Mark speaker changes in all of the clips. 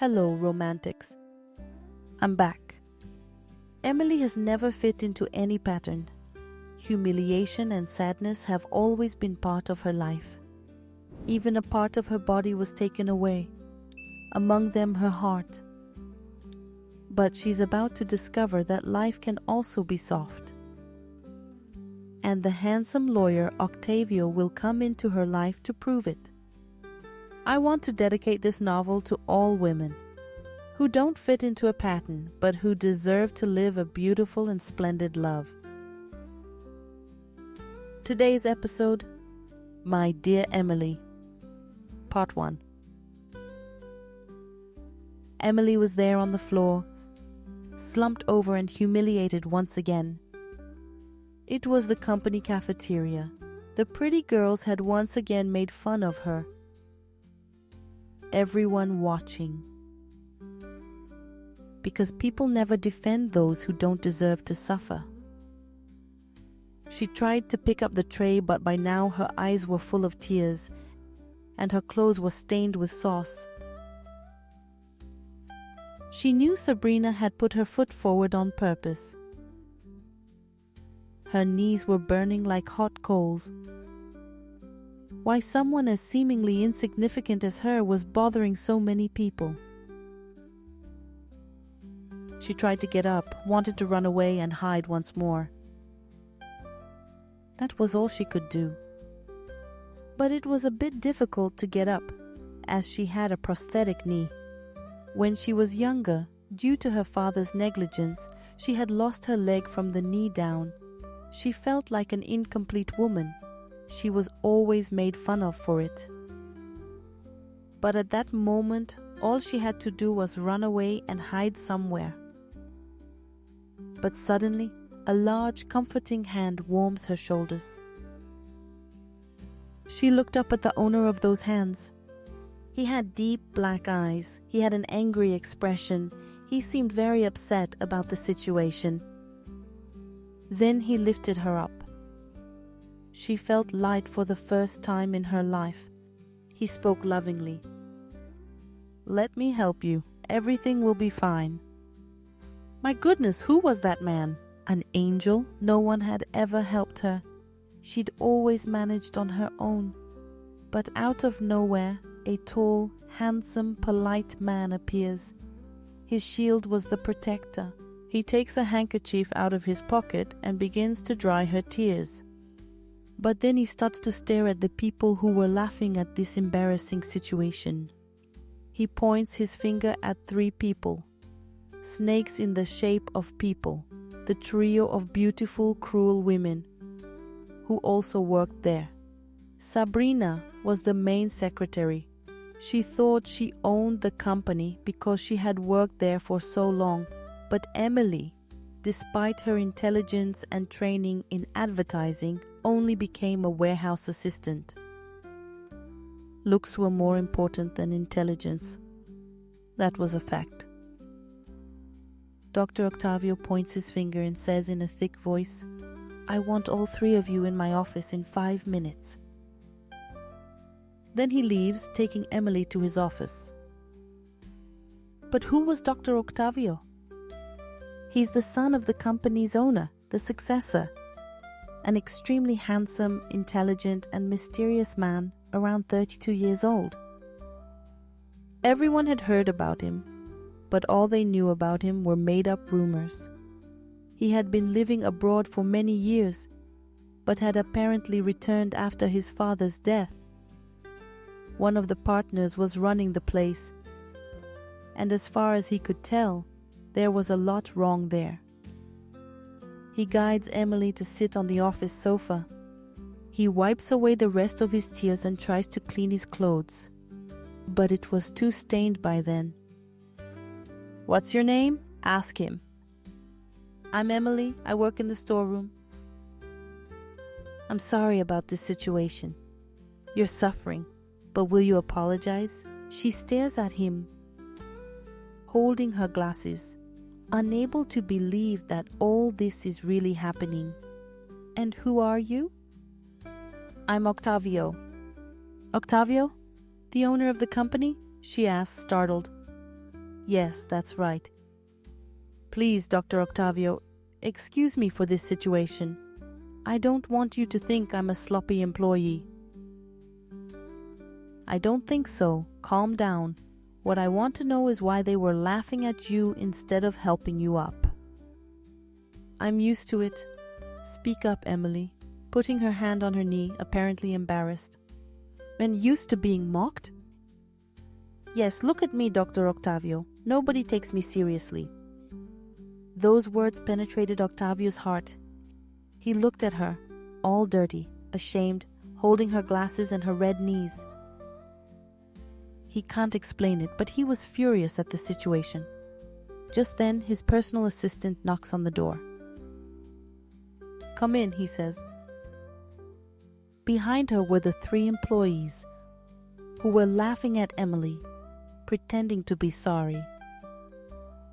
Speaker 1: Hello, romantics. I'm back. Emily has never fit into any pattern. Humiliation and sadness have always been part of her life. Even a part of her body was taken away, among them her heart. But she's about to discover that life can also be soft. And the handsome lawyer Otávio will come into her life to prove it. I want to dedicate this novel to all women who don't fit into a pattern but who deserve to live a beautiful and splendid love. Today's episode, My Dear Emily, Part 1. Emily was there on the floor, slumped over and humiliated once again. It was the company cafeteria. The pretty girls had once again made fun of her. Everyone watching. Because people never defend those who don't deserve to suffer. She tried to pick up the tray, but by now her eyes were full of tears, and her clothes were stained with sauce. She knew Sabrina had put her foot forward on purpose. Her knees were burning like hot coals. Why someone as seemingly insignificant as her was bothering so many people. She tried to get up, wanted to run away and hide once more. That was all she could do. But it was a bit difficult to get up, as she had a prosthetic knee. When she was younger, due to her father's negligence, she had lost her leg from the knee down. She felt like an incomplete woman. She was always made fun of for it. But at that moment, all she had to do was run away and hide somewhere. But suddenly, a large, comforting hand warms her shoulders. She looked up at the owner of those hands. He had deep black eyes. He had an angry expression. He seemed very upset about the situation. Then he lifted her up. She felt light for the first time in her life. He spoke lovingly. "Let me help you. Everything will be fine." My goodness, who was that man? An angel? No one had ever helped her. She'd always managed on her own. But out of nowhere, a tall, handsome, polite man appears. His shield was the protector. He takes a handkerchief out of his pocket and begins to dry her tears. But then he starts to stare at the people who were laughing at this embarrassing situation. He points his finger at 3 people. Snakes in the shape of people. The trio of beautiful, cruel women who also worked there. Sabrina was the main secretary. She thought she owned the company because she had worked there for so long. But Emily, despite her intelligence and training in advertising, only became a warehouse assistant. Looks were more important than intelligence. That was a fact. Dr. Otávio points his finger and says in a thick voice, "I want all 3 of you in my office in 5 minutes." Then he leaves, taking Emily to his office. But who was Dr. Otávio? He's the son of the company's owner, the successor. An extremely handsome, intelligent, and mysterious man, around 32 years old. Everyone had heard about him, but all they knew about him were made-up rumors. He had been living abroad for many years, but had apparently returned after his father's death. One of the partners was running the place, and as far as he could tell, there was a lot wrong there. He guides Emily to sit on the office sofa. He wipes away the rest of his tears and tries to clean his clothes. But it was too stained by then. "What's your name?" Ask him. "I'm Emily. I work in the storeroom." "I'm sorry about this situation. You're suffering, but will you apologize?" She stares at him, holding her glasses, unable to believe that all this is really happening. "And who are you?" "I'm Otávio." "Otávio? The owner of the company?" she asked, startled. Yes, that's right. Please, Dr. Otávio, excuse me for this situation. I don't want you to think I'm a sloppy employee. I don't think so. Calm down. What I want to know is why they were laughing at you instead of helping you up. I'm used to it. Speak up, Emily, putting her hand on her knee, apparently embarrassed. And used to being mocked? Yes, look at me, Dr. Otávio. Nobody takes me seriously. Those words penetrated Otávio's heart. He looked at her, all dirty, ashamed, holding her glasses and her red knees. He can't explain it, but he was furious at the situation. Just then, his personal assistant knocks on the door. Come in, he says. Behind her were the 3 employees who were laughing at Emily, pretending to be sorry.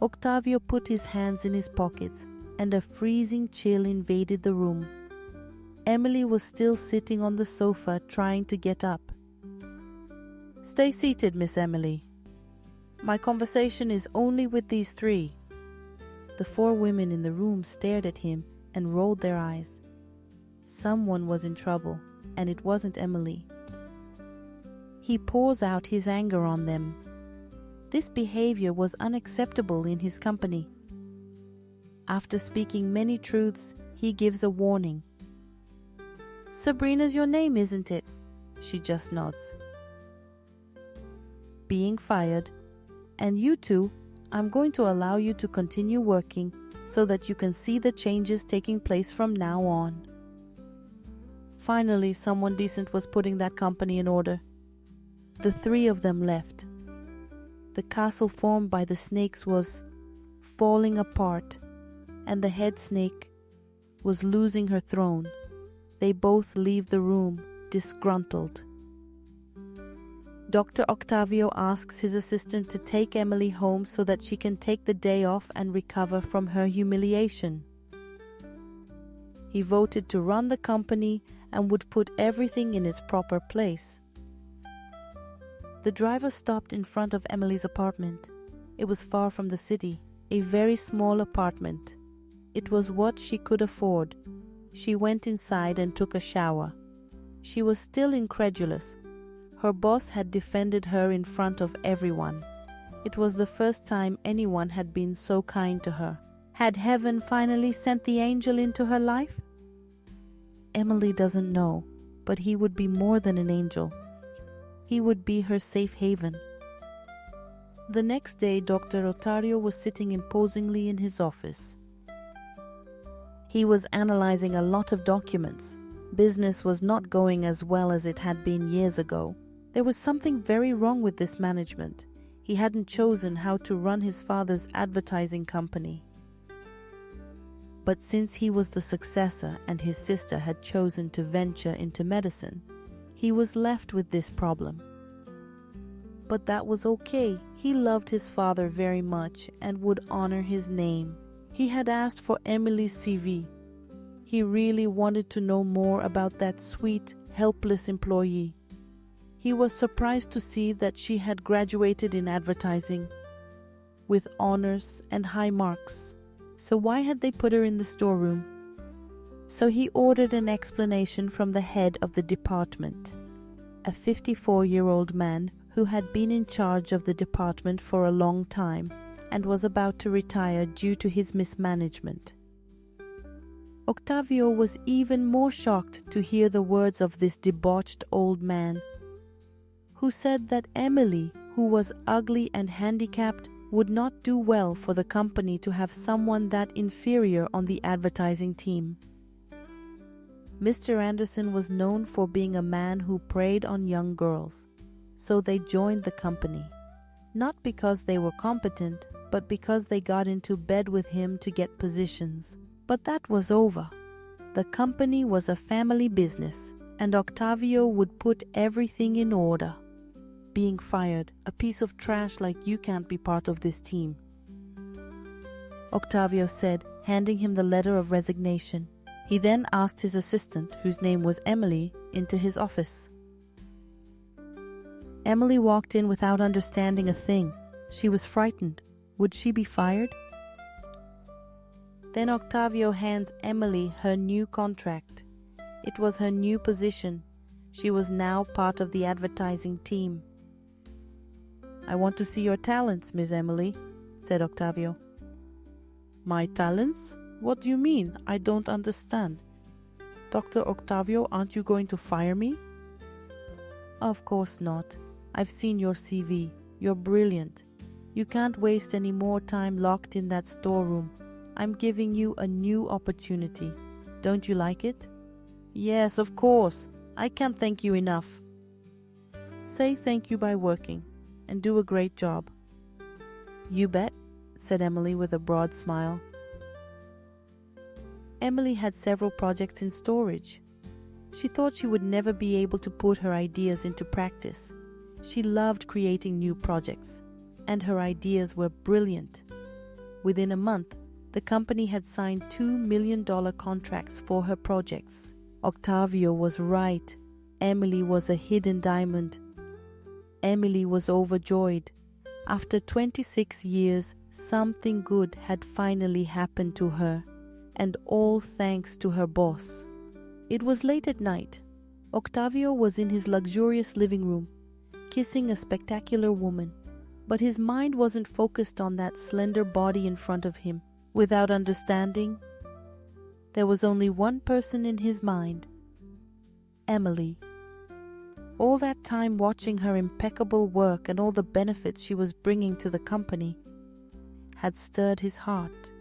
Speaker 1: Otávio put his hands in his pockets and a freezing chill invaded the room. Emily was still sitting on the sofa trying to get up. Stay seated, Miss Emily. My conversation is only with these 3. The 4 women in the room stared at him and rolled their eyes. Someone was in trouble, and it wasn't Emily. He pours out his anger on them. This behavior was unacceptable in his company. After speaking many truths, he gives a warning. Sabrina's your name, isn't it? She just nods. Being fired. And you 2, I'm going to allow you to continue working so that you can see the changes taking place from now on. Finally, someone decent was putting that company in order. The 3 of them left. The castle formed by the snakes was falling apart, and the head snake was losing her throne. They both leave the room, disgruntled. Dr. Otávio asks his assistant to take Emily home so that she can take the day off and recover from her humiliation. He voted to run the company and would put everything in its proper place. The driver stopped in front of Emily's apartment. It was far from the city, a very small apartment. It was what she could afford. She went inside and took a shower. She was still incredulous. Her boss had defended her in front of everyone. It was the first time anyone had been so kind to her. Had heaven finally sent the angel into her life? Emily doesn't know, but he would be more than an angel. He would be her safe haven. The next day, Dr. Otávio was sitting imposingly in his office. He was analyzing a lot of documents. Business was not going as well as it had been years ago. There was something very wrong with this management. He hadn't chosen how to run his father's advertising company. But since he was the successor and his sister had chosen to venture into medicine, he was left with this problem. But that was okay. He loved his father very much and would honor his name. He had asked for Emily's CV. He really wanted to know more about that sweet, helpless employee. He was surprised to see that she had graduated in advertising with honors and high marks. So why had they put her in the storeroom? So he ordered an explanation from the head of the department, a 54-year-old man who had been in charge of the department for a long time and was about to retire due to his mismanagement. Otávio was even more shocked to hear the words of this debauched old man, who said that Emily, who was ugly and handicapped, would not do well for the company to have someone that inferior on the advertising team. Mr. Anderson was known for being a man who preyed on young girls, so they joined the company, not because they were competent, but because they got into bed with him to get positions. But that was over. The company was a family business, and Otávio would put everything in order. Being fired, a piece of trash like you can't be part of this team, Otávio said, handing him the letter of resignation. He then asked his assistant, whose name was Emily, into his office. Emily walked in without understanding a thing. She was frightened. Would she be fired? Then Otávio hands Emily her new contract. It was her new position. She was now part of the advertising team. "I want to see your talents, Miss Emily," said Otávio. "My talents? What do you mean? I don't understand. Dr. Otávio, aren't you going to fire me?" "Of course not. I've seen your CV. You're brilliant. You can't waste any more time locked in that storeroom. I'm giving you a new opportunity. Don't you like it?" "Yes, of course. I can't thank you enough." "Say thank you by working, and do a great job." "You bet," said Emily with a broad smile. Emily had several projects in storage. She thought she would never be able to put her ideas into practice. She loved creating new projects, and her ideas were brilliant. Within a month, the company had signed $2 million contracts for her projects. Otávio was right. Emily was a hidden diamond. Emily was overjoyed. After 26 years, something good had finally happened to her, and all thanks to her boss. It was late at night. Otávio was in his luxurious living room, kissing a spectacular woman, but his mind wasn't focused on that slender body in front of him. Without understanding, there was only one person in his mind: Emily. All that time watching her impeccable work and all the benefits she was bringing to the company had stirred his heart.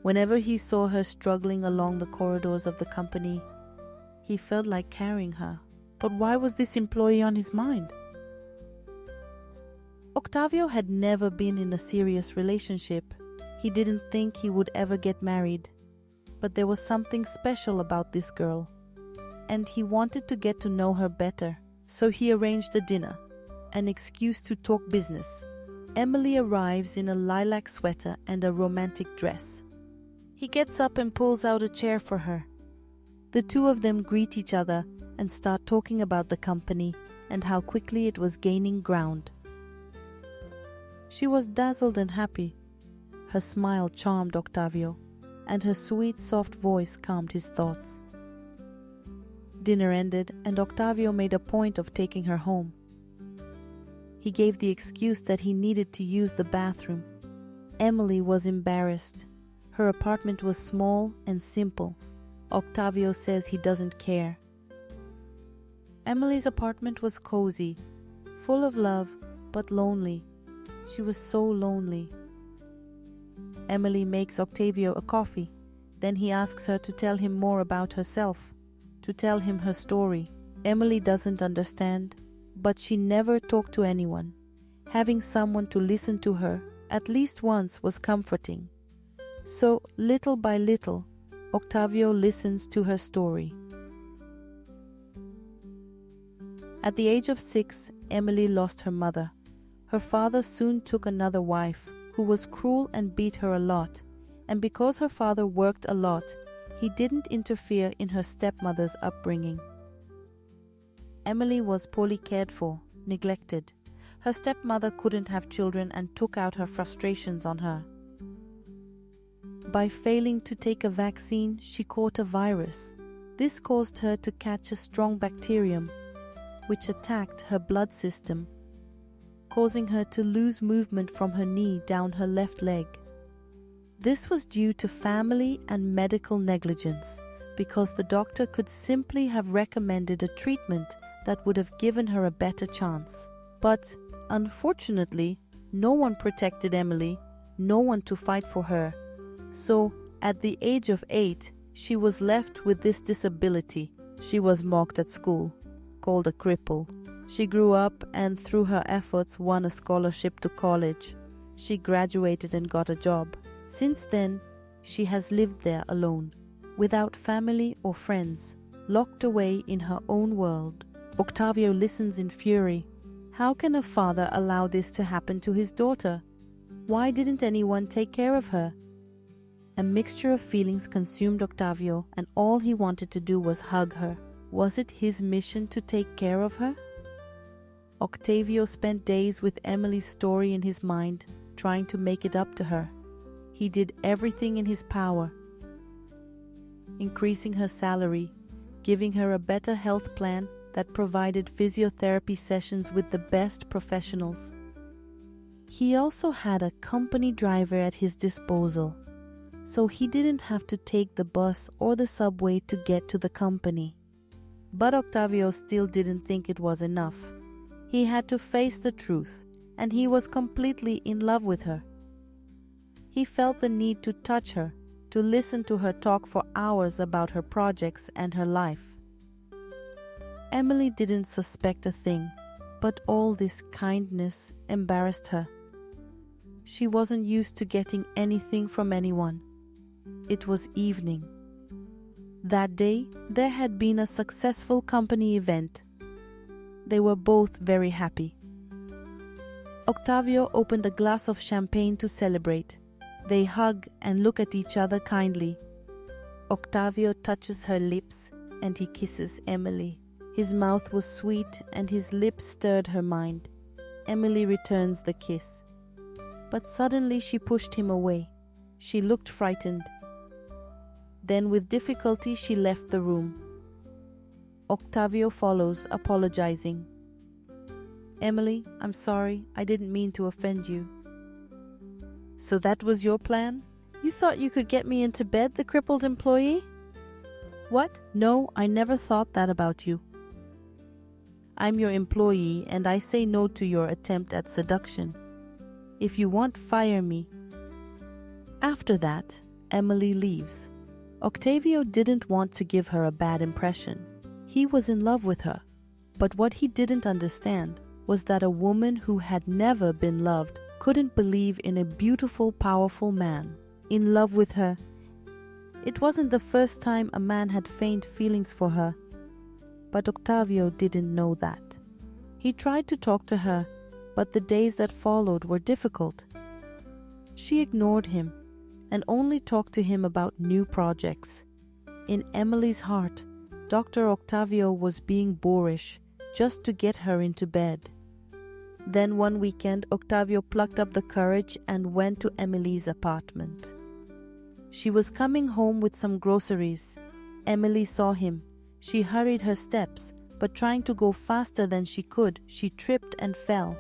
Speaker 1: Whenever he saw her struggling along the corridors of the company, he felt like carrying her. But why was this employee on his mind? Otávio had never been in a serious relationship. He didn't think he would ever get married. But there was something special about this girl, and he wanted to get to know her better. So he arranged a dinner, an excuse to talk business. Emily arrives in a lilac sweater and a romantic dress. He gets up and pulls out a chair for her. The two of them greet each other and start talking about the company and how quickly it was gaining ground. She was dazzled and happy. Her smile charmed Otávio, and her sweet, soft voice calmed his thoughts. Dinner ended, and Otávio made a point of taking her home. He gave the excuse that he needed to use the bathroom. Emily was embarrassed. Her apartment was small and simple. Otávio says he doesn't care. Emily's apartment was cozy, full of love, but lonely. She was so lonely. Emily makes Otávio a coffee. Then he asks her to tell him more about herself, to tell him her story. Emily doesn't understand, but she never talked to anyone. Having someone to listen to her at least once was comforting. So, little by little, Otávio listens to her story. At the age of 6, Emily lost her mother. Her father soon took another wife, who was cruel and beat her a lot, and because her father worked a lot, he didn't interfere in her stepmother's upbringing. Emily was poorly cared for, neglected. Her stepmother couldn't have children and took out her frustrations on her. By failing to take a vaccine, she caught a virus. This caused her to catch a strong bacterium, which attacked her blood system, causing her to lose movement from her knee down her left leg. This was due to family and medical negligence, because the doctor could simply have recommended a treatment that would have given her a better chance. But, unfortunately, no one protected Emily, no one to fight for her. So, at the age of 8, she was left with this disability. She was mocked at school, called a cripple. She grew up and through her efforts won a scholarship to college. She graduated and got a job. Since then, she has lived there alone, without family or friends, locked away in her own world. Otávio listens in fury. How can a father allow this to happen to his daughter? Why didn't anyone take care of her? A mixture of feelings consumed Otávio, and all he wanted to do was hug her. Was it his mission to take care of her? Octavio spent days with Emily's story in his mind, trying to make it up to her. He did everything in his power, increasing her salary, giving her a better health plan that provided physiotherapy sessions with the best professionals. He also had a company driver at his disposal, so he didn't have to take the bus or the subway to get to the company. But Octavio still didn't think it was enough. He had to face the truth, and he was completely in love with her. He felt the need to touch her, to listen to her talk for hours about her projects and her life. Emily didn't suspect a thing, but all this kindness embarrassed her. She wasn't used to getting anything from anyone. It was evening. That day, there had been a successful company event. They were both very happy. Octavio opened a glass of champagne to celebrate. They hug and look at each other kindly. Octavio touches her lips and he kisses Emily. His mouth was sweet and his lips stirred her mind. Emily returns the kiss. But suddenly she pushed him away. She looked frightened. Then with difficulty she left the room. Octavio follows, apologizing. "Emily, I'm sorry, I didn't mean to offend you." "So that was your plan? You thought you could get me into bed, the crippled employee?" "What? No, I never thought that about you. I'm your employee and I say no to your attempt at seduction. If you want, fire me." After that, Emily leaves. Octavio didn't want to give her a bad impression. He was in love with her. But what he didn't understand was that a woman who had never been loved couldn't believe in a beautiful, powerful man in love with her. It wasn't the first time a man had feigned feelings for her. But Octavio didn't know that. He tried to talk to her, but the days that followed were difficult. She ignored him and only talked to him about new projects. In Emily's heart, Dr. Octavio was being boorish just to get her into bed. Then one weekend, Octavio plucked up the courage and went to Emily's apartment. She was coming home with some groceries. Emily saw him. She hurried her steps, but trying to go faster than she could, she tripped and fell.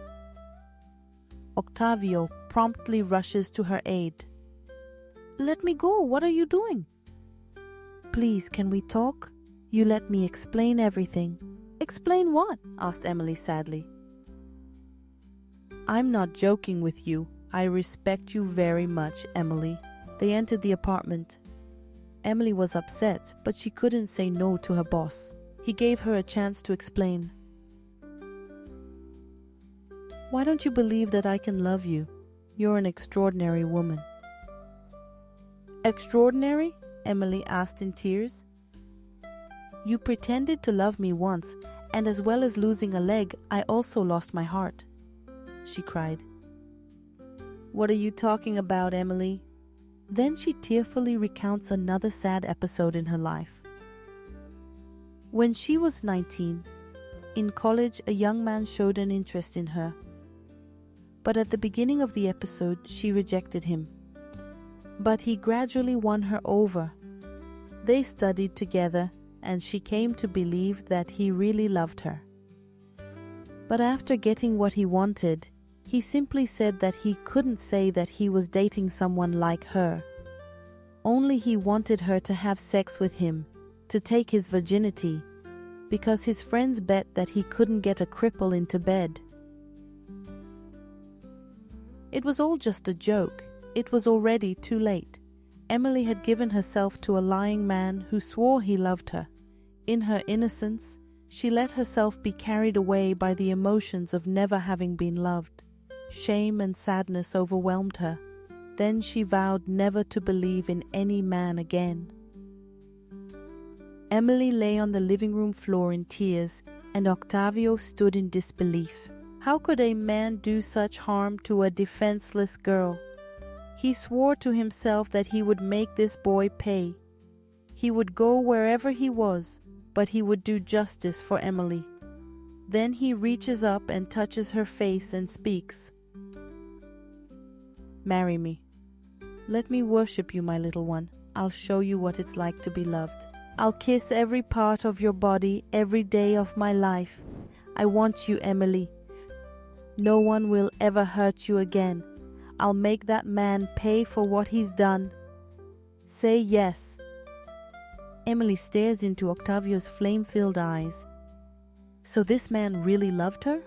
Speaker 1: Octavio promptly rushes to her aid. "Let me go, what are you doing?" "Please, can we talk? You let me explain everything." "Explain what?" asked Emily sadly. "I'm not joking with you. I respect you very much, Emily." They entered the apartment. Emily was upset, but she couldn't say no to her boss. He gave her a chance to explain. "Why don't you believe that I can love you? You're an extraordinary woman." "Extraordinary?" Emily asked in tears. "You pretended to love me once, and as well as losing a leg, I also lost my heart," she cried. "What are you talking about, Emily?" Then she tearfully recounts another sad episode in her life. When she was 19, in college a young man showed an interest in her. But at the beginning of the episode, she rejected him. But he gradually won her over. They studied together, and she came to believe that he really loved her. But after getting what he wanted, he simply said that he couldn't say that he was dating someone like her. Only he wanted her to have sex with him, to take his virginity, because his friends bet that he couldn't get a cripple into bed. It was all just a joke. It was already too late. Emily had given herself to a lying man who swore he loved her. In her innocence, she let herself be carried away by the emotions of never having been loved. Shame and sadness overwhelmed her. Then she vowed never to believe in any man again. Emily lay on the living room floor in tears, and Octavio stood in disbelief. How could a man do such harm to a defenseless girl? He swore to himself that he would make this boy pay. He would go wherever he was, but he would do justice for Emily. Then he reaches up and touches her face and speaks. Marry me. Let me worship you, my little one. I'll show you what it's like to be loved. I'll kiss every part of your body every day of my life. I want you, Emily. No one will ever hurt you again. I'll make that man pay for what he's done. Say yes. Emily stares into Otávio's flame-filled eyes. So this man really loved her?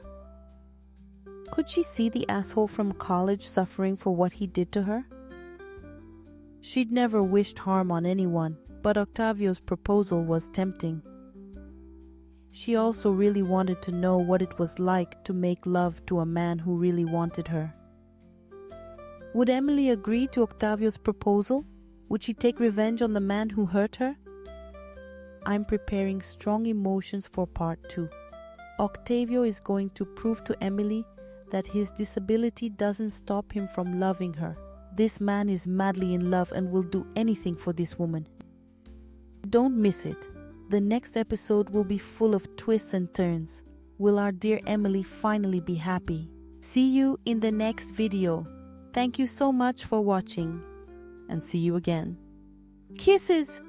Speaker 1: Could she see the asshole from college suffering for what he did to her? She'd never wished harm on anyone, but Otávio's proposal was tempting. She also really wanted to know what it was like to make love to a man who really wanted her. Would Emily agree to Otávio's proposal? Would she take revenge on the man who hurt her? I'm preparing strong emotions for part 2. Otávio is going to prove to Emily that his disability doesn't stop him from loving her. This man is madly in love and will do anything for this woman. Don't miss it. The next episode will be full of twists and turns. Will our dear Emily finally be happy? See you in the next video. Thank you so much for watching, and see you again. Kisses!